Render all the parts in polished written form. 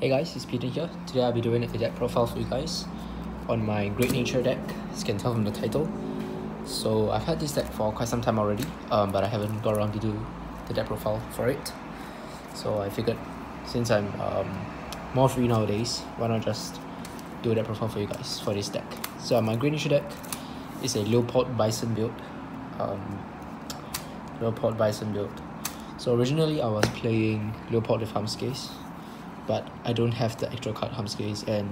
Hey guys, it's Pton here. Today I'll be doing a deck profile for you guys on my Great Nature deck, as you can tell from the title. So I've had this deck for quite some time already, but I haven't got around to do the deck profile for it. So I figured since I'm more free nowadays, why not just do a deck profile for you guys for this deck. So my Great Nature deck is a Leopold Bison build. So originally I was playing Leopold with Hamskes, but I don't have the actual card Hamskes, and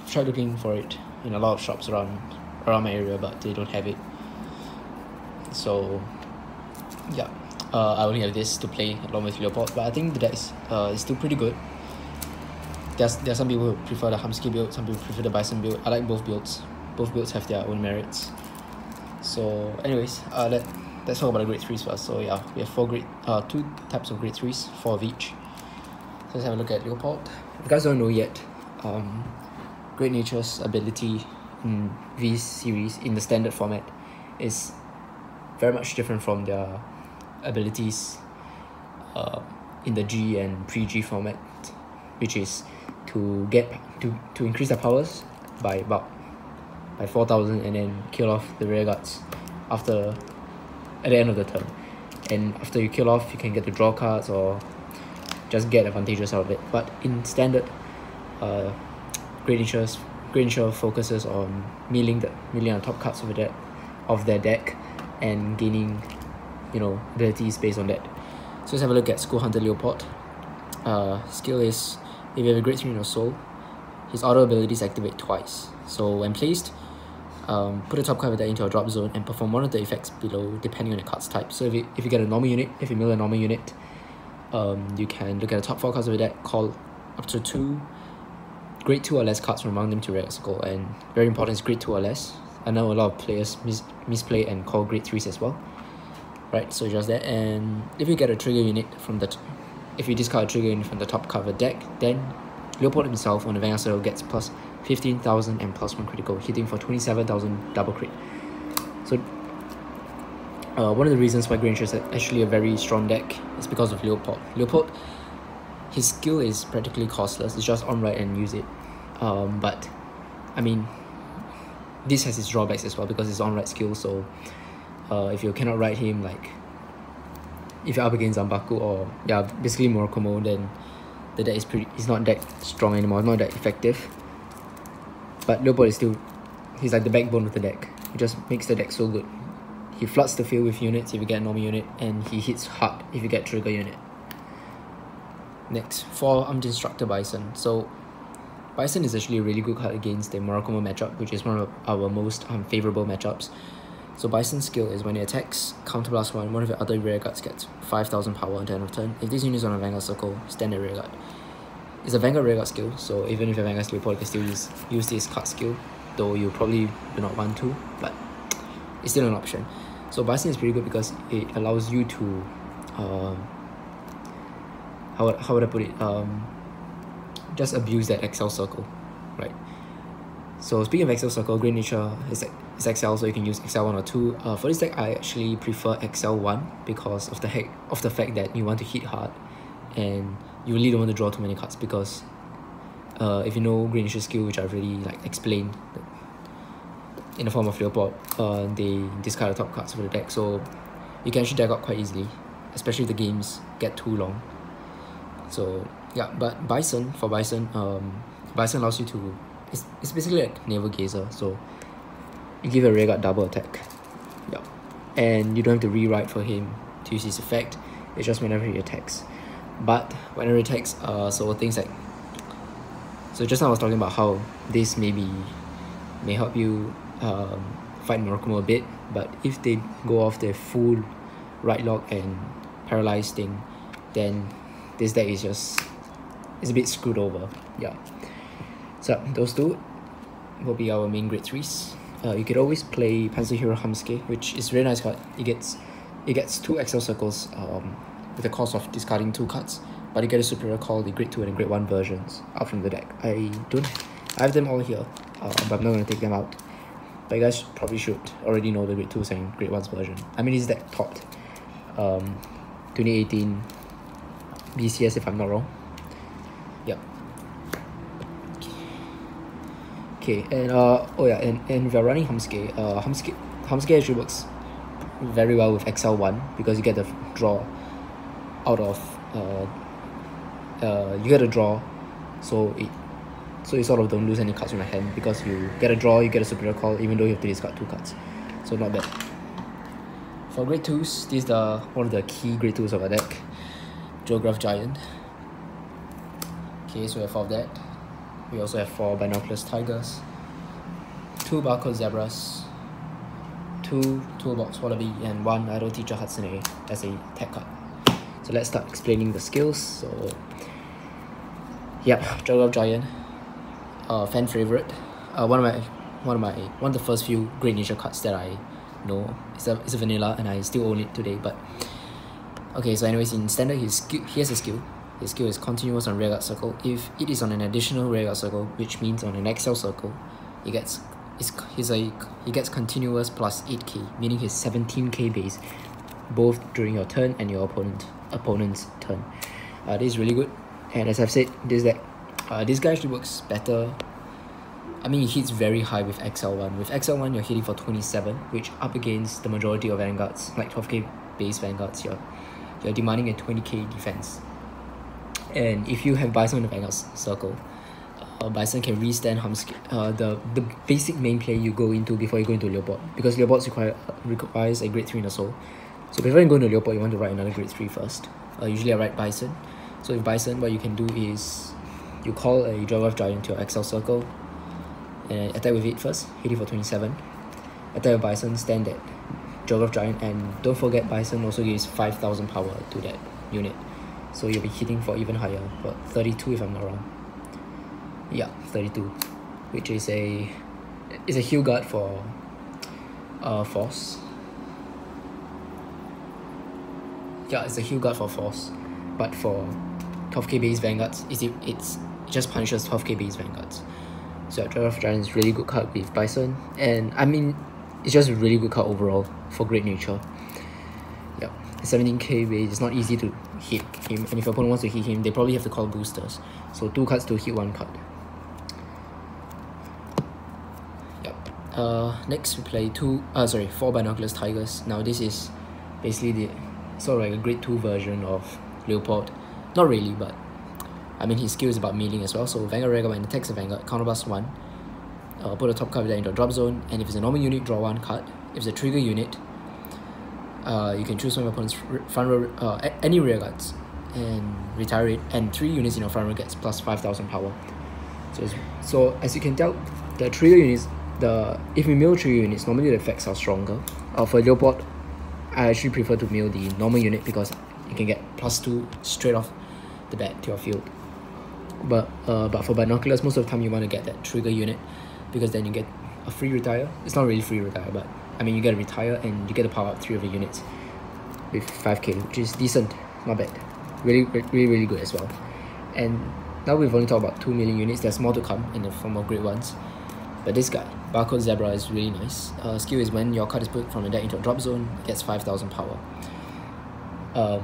tried looking for it in a lot of shops around my area, but they don't have it. So yeah, I only have this to play along with Leopold, but I think the deck is still pretty good. There are some people who prefer the Hamske build, some people prefer the Bison build. I like both builds. Both builds have their own merits. So anyways, let's talk about the grade 3s first. So yeah, we have two types of grade 3s, 4 of each. So let's have a look at Leopold. If you guys don't know yet, Great Nature's ability in V series in the standard format is very much different from their abilities in the G and pre-G format, which is to increase their powers by 4,000 and then kill off the rear guards at the end of the turn. And after you kill off, you can get to draw cards or just get advantages out of it. But in standard, Great Nature focuses on milling on top cards of their deck and gaining, abilities based on that. So let's have a look at School Hunter Leopold. Skill is, if you have a grade 3 in your soul, his auto abilities activate twice. So when placed, put a top card of the deck into a drop zone and perform one of the effects below depending on the card's type. So if you get a normal unit, if you mill a normal unit, you can look at the top 4 cards of the deck, call up to 2 grade 2 or less cards from among them to rear Accel, and very important is grade 2 or less. I know a lot of players misplay and call grade 3s as well. Right, so just that. And if you get a trigger unit if you discard a trigger unit from the top card of the deck, then Leopold himself on the Vanguard circle gets plus 15,000 and plus 1 critical, hitting for 27,000 double crit. So one of the reasons why Great Nature is actually a very strong deck is because of Leopold. Leopold, his skill is practically costless. It's just on right and use it. But I mean, this has its drawbacks as well because it's on right skill. So if you cannot ride him, like if you're up against Zambaku or basically Morokomo, then the deck is not that strong anymore, not that effective. But Leopold is still, he's like the backbone of the deck. He just makes the deck so good. He floods the field with units if you get a normal unit, and he hits hard if you get trigger unit. Next, for Armed Instructor Bison. So Bison is actually a really good card against the Morokomo matchup, which is one of our most favourable matchups. So Bison's skill is when it attacks, counterblast one of your other rear guards gets 5,000 power at the end of turn. If this unit is on a Vanguard circle, standard rear guard. It's a Vanguard rear guard skill, so even if your Vanguard Leopold, you can still use this card skill, though you probably do not want to, but it's still an option. So Bison is pretty good because it allows you to how would I put it, just abuse that Accel circle, right? So speaking of Accel circle, Great Nature is Accel, so you can use Accel 1 or 2. For this deck, I actually prefer Accel 1 because of the fact that you want to hit hard and you really don't want to draw too many cards, because if you know Great Nature's skill, which I've already explained in the form of Leopold, they discard the top cards of the deck, so you can actually deck out quite easily, especially if the games get too long. So yeah, but Bison allows you to, it's basically like Naval Gazer, so you give a rear guard double attack, and you don't have to rewrite for him to use his effect. It's just whenever he attacks. But whenever he attacks, so things like, so just now I was talking about how this may help you fight Morokomo a bit, but if they go off their full right lock and paralyze thing, then this deck is it's a bit screwed over. So those two will be our main grade 3s. You could always play Panzer Hero Hamske, which is a very nice card. It gets 2 Accel circles with the cost of discarding 2 cards, but you get a superior call, the grade 2 and the grade 1 versions out from the deck. I have them all here, but I'm not going to take them out. But you guys probably should already know the grade 2s and grade 1's version. I mean, this deck topped 2018 BCS if I'm not wrong. Yep. Okay, and oh yeah, and if you're running Hamsuke, Hamsuke actually works very well with Accel 1 because you get the draw out of you get a draw, so you sort of don't lose any cards from your hand because you get a draw, you get a superior call, even though you have to discard 2 cards. So not bad. For grade 2s, this is one of the key grade 2s of our deck, Geograph Giant. Okay, so we have 4 of that. We also have 4 Binoculars Tigers, 2 Barcode Zebras, 2 Toolbox Wallaby, and 1 Idol Teacher Hatsune as a tech card. So let's start explaining the skills. So, yep, Geograph Giant, fan favorite. One of the first few Great Nature cards that I know. It's a vanilla, and I still own it today. But okay, so anyways, in standard, he has a skill. His skill is continuous on rearguard circle. If it is on an additional rearguard circle, which means on an Accel circle, he gets continuous plus 8k, meaning he's 17k base, both during your turn and your opponent's turn. This is really good, and as I've said, this guy actually works better. I mean, he hits very high with Accel 1. With Accel 1, you're hitting for 27, which up against the majority of Vanguards, like 12k base Vanguards, you're demanding a 20k defense. And if you have Bison in the Vanguard circle, Bison can restand the basic main play you go into before you go into Leopard, because Leopard requires a grade 3 in the soul. So before you go into Leopard, you want to write another grade 3 first. Usually I write Bison. So with Bison, what you can do is you call a Geograph Giant to your Accel circle and attack with it first, hit it for 27. Attack with Bison, stand that Geograph Giant, and don't forget Bison also gives 5,000 power to that unit. So you'll be hitting for even higher, but 32 if I'm not wrong. Yeah, 32, which is a heal guard for force. Yeah, it's a heal guard for force, but for 12k base Vanguards, it just punishes 12k base Vanguards. So Geograph Giant is really good card with Bison, and I mean, it's just a really good card overall for Great Nature. Yeah, 17k base, it's not easy to hit him, and if your opponent wants to hit him, they probably have to call boosters. So 2 cards to hit 1 card. Yep. Next we play 4 Binoculars Tigers. Now this is basically sort of like a grade 2 version of Leopold. Not really, but I mean his skill is about melee as well. So Vanguard Rearguard, when attacks a Vanguard, counterblast 1. Put a top card into a drop zone, and if it's a normal unit, draw 1 card. If it's a trigger unit, you can choose one of your opponent's front row, any rear guards, and retire it, and 3 units in your front row gets plus 5,000 power. So as you can tell, the trigger units, if we mill trigger units, normally the effects are stronger. For Leopard, I actually prefer to mill the normal unit because you can get plus 2 straight off the bat to your field. But for Binoculars, most of the time you want to get that trigger unit because then you get a free retire. It's not really free retire, but I mean you get a retire and you get to power up 3 of the units with 5k, which is decent, not bad. Really good as well. And now we've only talked about 2 million units. There's more to come in the form of grade 1s. But this guy, Barcode Zebra, is really nice. Skill is when your card is put from a deck into a drop zone, it gets 5,000 power.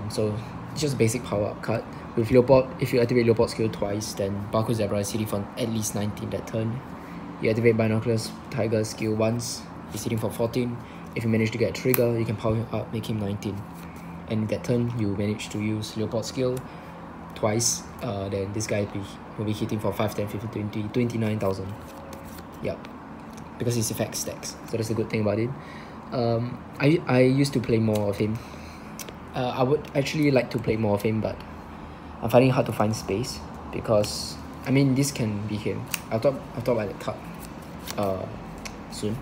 So it's just a basic power up card. With Leopard, if you activate Leopard skill twice, then Barcode Zebra is hitting for at least 19 that turn. You activate Binoculars Tiger skill once, he's hitting for 14. If you manage to get a trigger, you can power him up, make him 19. And that turn, you manage to use Leopard skill twice, then this guy will be hitting for 5, 10, 15, 20, 29,000. Yep, because his effect stacks, so that's a good thing about it. I used to play more of him. I would actually like to play more of him, but I'm finding it hard to find space because I mean this can be him. I'll talk about the card soon.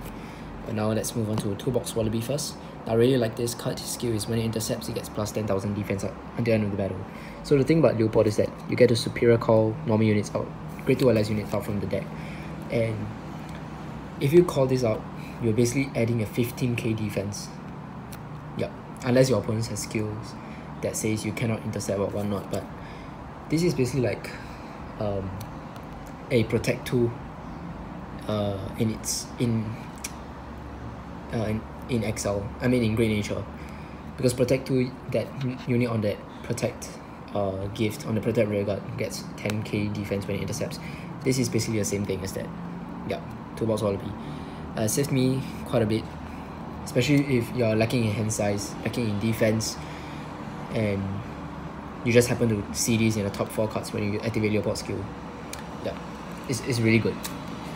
But now let's move on to Toolbox Wallaby first. I really like this card. His skill is when it intercepts, it gets plus 10,000 defense until the end of the battle. So the thing about Leopard is that you get a superior call normal units out, grade 2 or less units out from the deck, and if you call this out, you're basically adding a 15k defense. Yep, unless your opponent has skills that says you cannot intercept or whatnot. But this is basically like a protect 2 in Accel. I mean in Great Nature, because protect 2, that unit on that protect gift on the protect rearguard gets 10k defense when it intercepts. This is basically the same thing as that. Yeah, toolbox wallaby. Saved me quite a bit, especially if you're lacking in hand size, lacking in defense, and you just happen to see these in the top 4 cards when you activate your bot skill. Yeah, it's really good.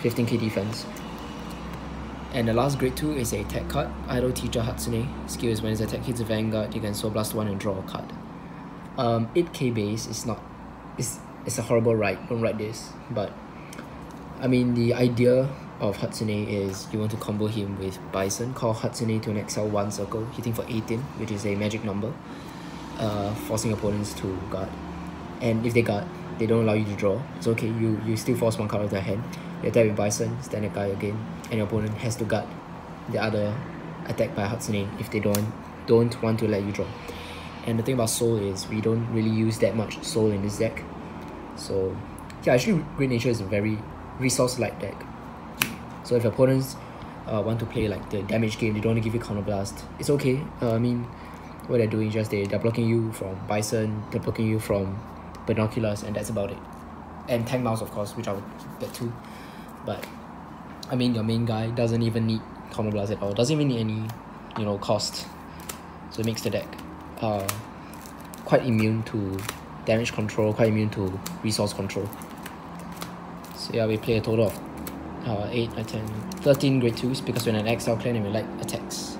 15k defense. And the last grade 2 is a tech card, Idol Teacher Hatsune. Skill is when its attack hits a Vanguard, you can Soul Blast 1 and draw a card. 8k base is not, it's a horrible write, don't write this, but I mean the idea of Hatsune is you want to combo him with Bison, call Hatsune to an Accel 1 circle, hitting for 18, which is a magic number, forcing opponents to guard. And if they guard, they don't allow you to draw. It's okay, you still force 1 card out of their hand. You attack with Bison, stand a guy again, and your opponent has to guard the other attack by Hatsune if they don't want to let you draw. And the thing about Soul is we don't really use that much Soul in this deck. So yeah, actually Great Nature is a very resource-light deck. So if opponents want to play like the damage game, they don't want to give you Counter Blast, it's okay. I mean, what they're doing is just they're blocking you from Bison, they're blocking you from Binoculars, and that's about it. And Tank Mouse, of course, which I would get to. But I mean, your main guy doesn't even need Counter Blast at all, doesn't even need any cost. So it makes the deck quite immune to damage control, quite immune to resource control. So yeah, we play a total of 8, 9, 10, 13 grade 2s because we're an Accel Clan and we like attacks.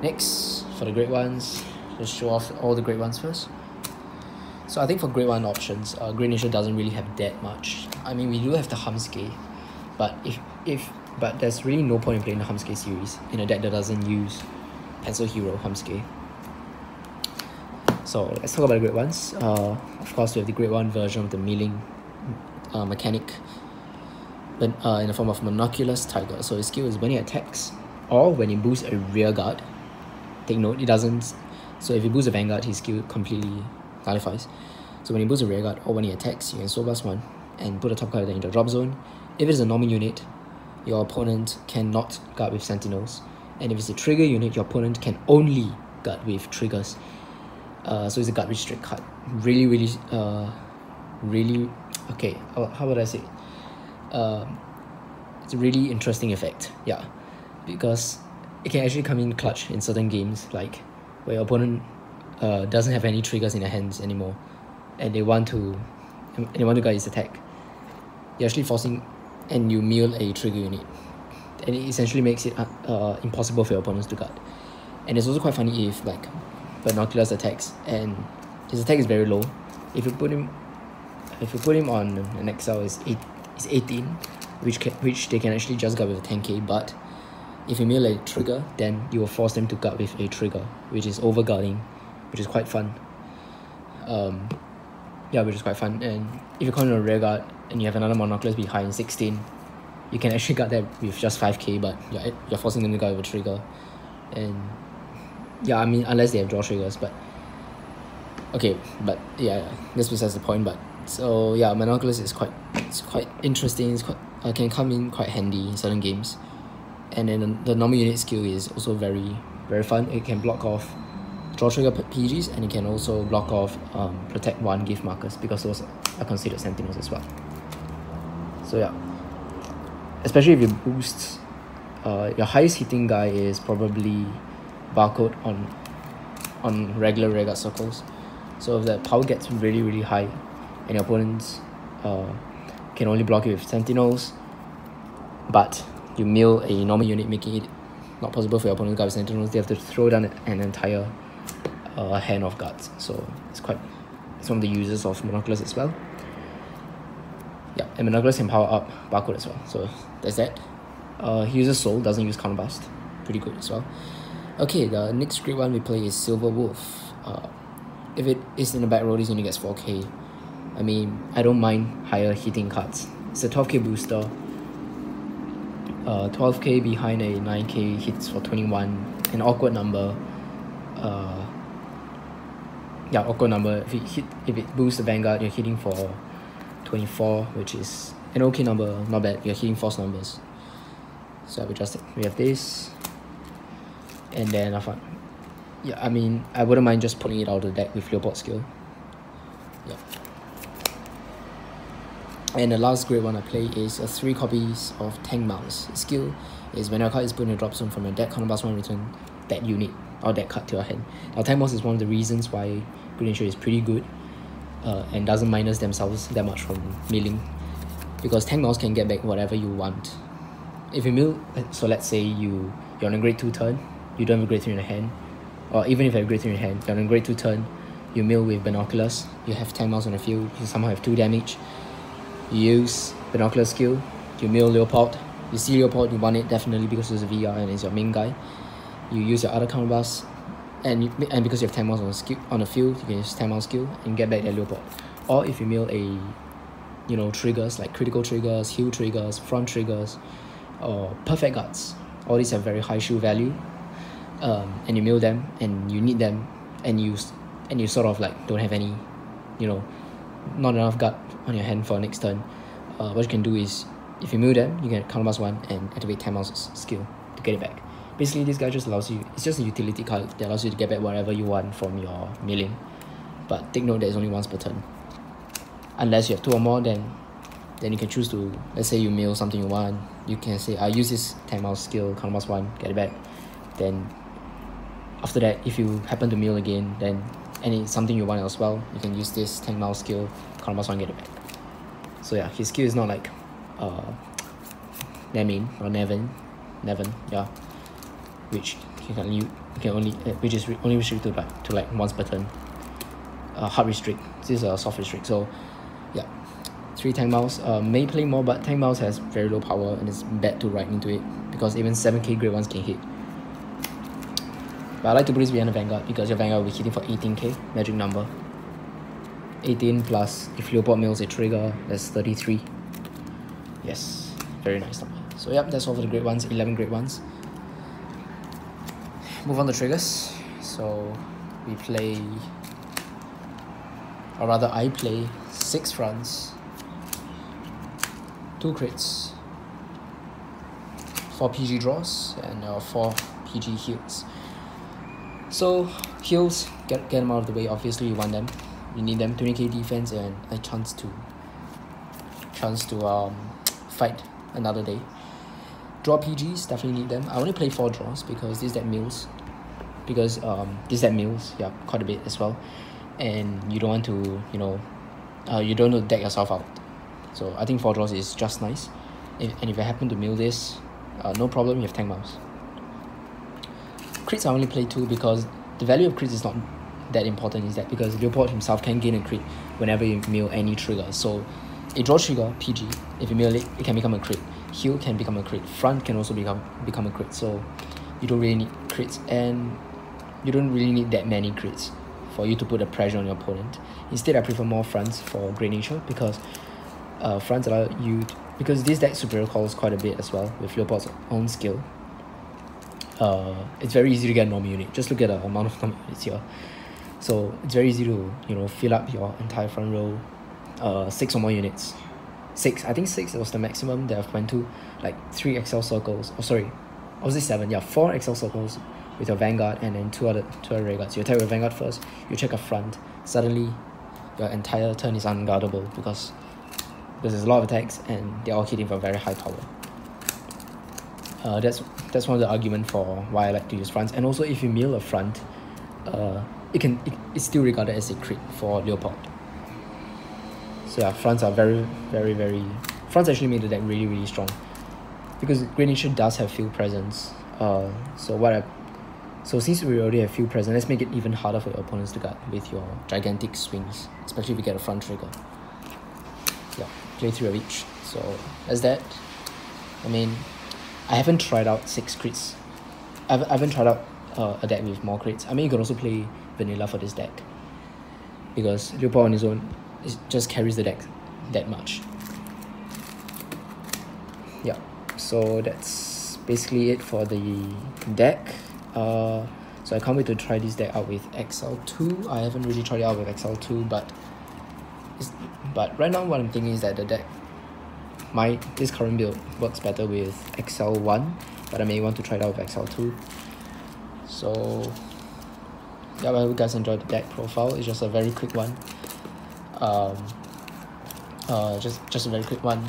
Next, for the grade 1s, let's show off all the grade 1s first. So I think for grade 1 options, Great Nature doesn't really have that much. I mean, we do have the Humscae, but but there's really no point in playing the Humscae series in a deck that doesn't use Pencil Hero Humscae. So let's talk about the grade 1s. Of course, we have the grade 1 version of the milling mechanic, but in the form of Monoculous Tiger. So his skill is when he attacks or when he boosts a rear guard. Take note, it doesn't. So if he boosts a Vanguard, his skill completely nullifies. So when he boosts a rear guard or when he attacks, you can Soul Blast 1 and put a top card into the drop zone. If it's a normal unit, your opponent cannot guard with Sentinels, and if it's a trigger unit, your opponent can only guard with triggers. So it's a guard restrict card. Really, okay, how would I say? It's a really interesting effect, yeah, because it can actually come in clutch in certain games, like where your opponent doesn't have any triggers in their hands anymore, and they want to guard his attack. You're actually forcing, and you mill a trigger unit, and it essentially makes it impossible for your opponents to guard. And it's also quite funny if like Binoculars attacks and his attack is very low. If you put him on an Accel is 18, which they can actually just guard with a 10k. But if you mill a trigger, then you will force them to guard with a trigger, which is overguarding, which is quite fun. Yeah, which is quite fun. And if you come in a rear guard and you have another Monoculus behind 16, you can actually guard that with just 5k, but you're forcing them to guard with a trigger. And yeah, I mean, unless they have draw triggers, but okay, but yeah, that's besides the point. But so yeah, Monoculus is quite interesting. It's quite can come in quite handy in certain games. And then the normal unit skill is also very fun. It can block off draw trigger PGs, and it can also block off protect 1 gift markers, because those are considered Sentinels as well. So yeah, especially if you boost your highest hitting guy is probably Barcode on regular rearguard circles. So if the power gets really high and your opponents can only block it with Sentinels, but you mill a normal unit, making it not possible for your opponent to guard with Sentinels, they have to throw down an entire hand of guards. So it's one of the users of Monoculus as well. Yeah, and Monoculus can power up Barcode as well. So there's that. He uses Soul, doesn't use Counter Blast. Pretty good as well. Okay, the next grade 1 we play is Silver Wolf. If it is in the back row, this unit gets 4k. I mean, I don't mind higher hitting cards. It's a 12k booster. 12k behind a 9k hits for 21. An awkward number. Yeah, awkward number. If it boosts the Vanguard, you're hitting for 24, which is an okay number, not bad. You're hitting false numbers. So I've adjusted. We have this. And then yeah, I mean, I wouldn't mind just pulling it out of the deck with Leopard skill. Yeah. And the last great one I play is 3 copies of Tank Mouse. Skill is when your card is put in a drop zone from your deck, counterblast 1, return that unit or that card to your hand. Now Tank Mouse is one of the reasons why Green Nature is pretty good and doesn't minus themselves that much from milling, because Tank Mouse can get back whatever you want. If you mill, so let's say you're on a grade 2 turn, you don't have a grade 3 in your hand, or even if you have a grade 3 in your hand, you're on a grade 2 turn, you mill with Binoculars, you have Tank Mouse on the field, you somehow have 2 damage, you use Binocular skill, you mill Leopold, you see Leopold, you want it definitely because it's a VR and it's your main guy, you use your other counterblast, and because you have Tank Mouse on the field, you can use Tank Mouse skill and get back that Leopold. Or if you mill a, triggers like critical triggers, heal triggers, front triggers, or perfect guards, all these have very high shield value, and you mill them and you need them, and you sort of like don't have any, not enough guard on your hand for next turn. What you can do is, if you mill them, you can counterblast 1 and activate Tank Mouse's skill to get it back. Basically, this guy just allows you, it's just a utility card that allows you to get back whatever you want from your milling. But take note that it's only once per turn. Unless you have 2 or more, then you can choose to, let's say you mill something you want, you can say, I use this Tank Mouse skill, counterblast 1, get it back. Then after that, if you happen to mill again, then something you want as well, you can use this Tank Mouse skill, counterblast 1, get it back. So yeah, his skill is not like Nemin or Nevin, yeah, which which is only restricted to like once per turn. Hard restrict. This is a soft restrict. So yeah, 3 Tank Mouse. May play more, but Tank Mouse has very low power and it's bad to write into it because even 7k grade 1s can hit. But I like to put this behind the Vanguard because your Vanguard will be hitting for 18k, magic number. 18 plus, if Leopold mills a trigger, that's 33. Yes, very nice number. So yep, that's all for the grade 1s, 11 grade 1s. Move on to triggers. So we play, or rather I play 6 fronts, 2 crits, 4 PG draws, and 4 PG heals. So heals, get them out of the way. Obviously you want them, you need them. 20k defense and a chance to fight another day. Draw PGs, definitely need them. I only play 4 draws because this deck mills, yeah, quite a bit as well, and you don't want to, you don't want to deck yourself out. So I think 4 draws is just nice, and if I happen to mill this, no problem, you have Tank Mouse. Crits I only play 2 because the value of crits is not that important, is that because Leopold himself can gain a crit whenever you mill any trigger. So a draw trigger, PG, if you mill it, it can become a crit. Heal can become a crit. Front can also become a crit. So you don't really need crits, and you don't really need that many crits for you to put the pressure on your opponent. Instead, I prefer more fronts for Great Nature because fronts allow you to, because this deck superior calls quite a bit as well with Leopold's own skill. It's very easy to get a normal unit. Just look at the amount of normal units here. So it's very easy to fill up your entire front row. 6 or more units. 6, I think 6 was the maximum that I've went to. Like 3 Accel circles. Oh sorry, or was it 7? Yeah, 4 Accel circles with your Vanguard and then 2 other rear guards. You attack with Vanguard first. You check a front. Suddenly, your entire turn is unguardable because there's a lot of attacks and they're all hitting for very high power. That's one of the arguments for why I like to use fronts. And also, if you mill a front, it's still regarded as a crit for Leopold. So yeah, fronts are very, very, very... Fronts actually made the deck really, really strong because Great Nature does have field presence. So since we already have field presence, let's make it even harder for your opponents to guard with your gigantic swings, especially if you get a front trigger. Yeah, play 3 of each. So that's that. I mean, I haven't tried out 6 crits. I haven't tried out a deck with more crits. I mean, you can also play vanilla for this deck because Leopold on his own just carries the deck that much. Yeah, so that's basically it for the deck. So I can't wait to try this deck out with Accel 2. I haven't really tried it out with Accel 2, but right now what I'm thinking is that the deck, this current build works better with Accel 1, but I may want to try it out with Accel 2. So yeah, I hope you guys enjoyed the deck profile. It's just a very quick one. Just a very quick one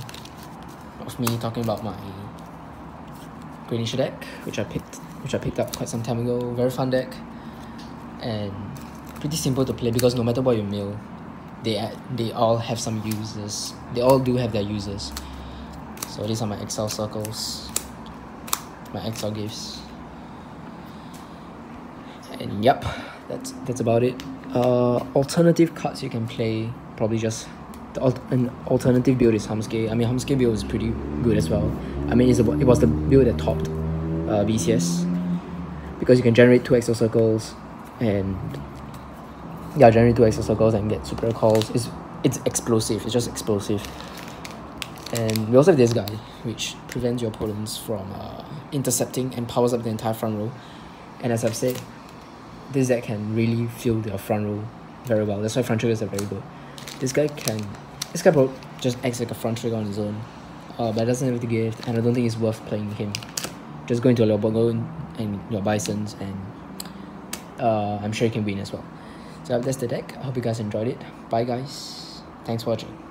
of me talking about my Green Issue deck, which I picked up quite some time ago. Very fun deck, and pretty simple to play because no matter what you mill, they all have some uses. They all do have their uses. So these are my Accel circles, my Accel gifts, and yep, that's about it. Alternative cards you can play, probably just an alternative build is Hamsuke. I mean, Hamsuke build is pretty good as well. I mean, it was the build that topped BCS because you can generate 2 Accel circles and generate 2 Accel circles and get super calls. It's explosive. It's just explosive. And we also have this guy, which prevents your opponents from intercepting and powers up the entire front row. And as I've said, this deck can really fill their front row very well. That's why front triggers are very good. This guy probably just acts like a front trigger on his own, but doesn't have the gift, and I don't think it's worth playing him. Just go into a Leopold, go in and your Bisons, and I'm sure you can win as well. So that's the deck. I hope you guys enjoyed it. Bye guys. Thanks for watching.